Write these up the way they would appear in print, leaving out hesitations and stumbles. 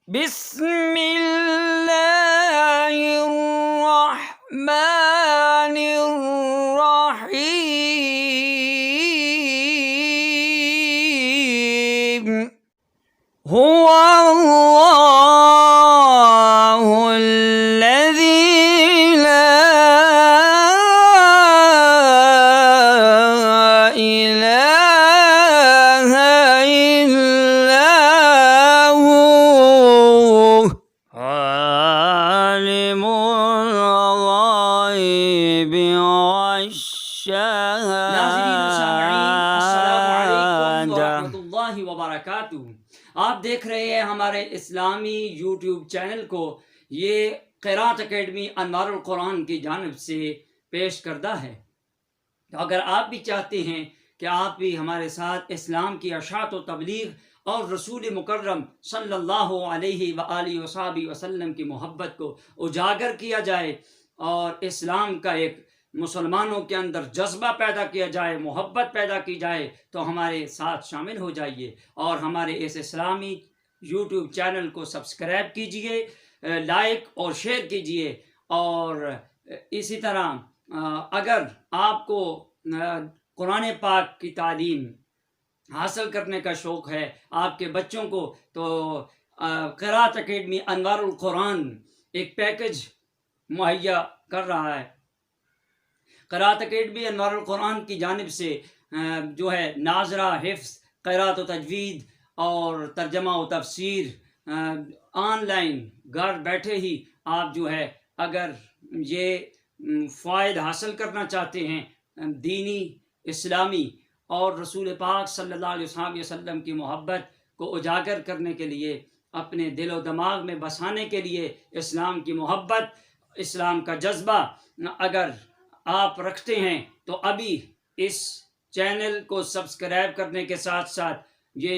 بسم اللہ الرحمن الرحیم هو اللہ الذی لا الہ الا هو عالم الغیب ناظرین و سامعین، السلام علیکم ورحمۃ والشہادہ۔ اللہ وبرکاتہ۔ آپ دیکھ رہے ہیں ہمارے اسلامی یوٹیوب چینل کو۔ یہ قرات اکیڈمی انوار القرآن کی جانب سے پیش کردہ ہے۔ تو اگر آپ بھی چاہتے ہیں کہ آپ بھی ہمارے ساتھ اسلام کی اشاعت و تبلیغ اور رسول مکرم صلی اللہ علیہ وآلہ وصحبہ وسلم کی محبت کو اجاگر کیا جائے اور اسلام کا ایک مسلمانوں کے اندر جذبہ پیدا کیا جائے، محبت پیدا کی جائے، تو ہمارے ساتھ شامل ہو جائیے اور ہمارے اس اسلامی یوٹیوب چینل کو سبسکرائب کیجئے، لائک اور شیئر کیجئے۔ اور اسی طرح اگر آپ کو قرآن پاک کی تعلیم حاصل کرنے کا شوق ہے آپ کے بچوں کو، تو قرات اکیڈمی انوار القرآن ایک پیکج مہیا کر رہا ہے۔ قرات اکیڈمی انوار القرآن کی جانب سے جو ہے ناظرہ، حفظ، قرات و تجوید اور ترجمہ و تفسیر آن لائن گھر بیٹھے ہی آپ جو ہے اگر یہ فائد حاصل کرنا چاہتے ہیں دینی، اسلامی اور رسول پاک صلی اللہ علیہ وسلم کی محبت کو اجاگر کرنے کے لیے، اپنے دل و دماغ میں بسانے کے لیے، اسلام کی محبت، اسلام کا جذبہ اگر آپ رکھتے ہیں تو ابھی اس چینل کو سبسکرائب کرنے کے ساتھ ساتھ یہ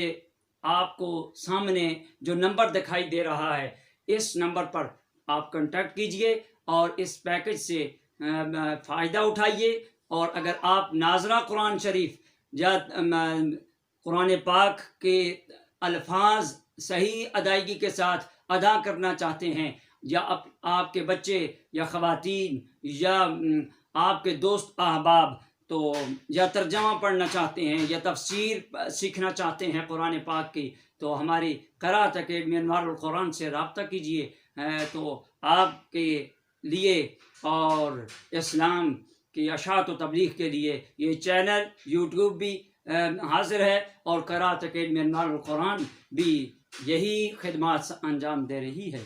آپ کو سامنے جو نمبر دکھائی دے رہا ہے اس نمبر پر آپ کنٹیکٹ کیجئے اور اس پیکج سے فائدہ اٹھائیے۔ اور اگر آپ ناظرہ قرآن شریف یا قرآن پاک کے الفاظ صحیح ادائیگی کے ساتھ ادا کرنا چاہتے ہیں، یا آپ کے بچے یا خواتین یا آپ کے دوست احباب تو یا ترجمہ پڑھنا چاہتے ہیں یا تفسیر سیکھنا چاہتے ہیں قرآن پاک کی، تو ہماری قرات اکیڈمی انوار القرآن سے رابطہ کیجئے۔ تو آپ کے لیے اور اسلام کی اشاعت و تبلیغ کے لیے یہ چینل یوٹیوب بھی حاضر ہے اور قرات اکیڈمی انوار القرآن بھی یہی خدمات انجام دے رہی ہے۔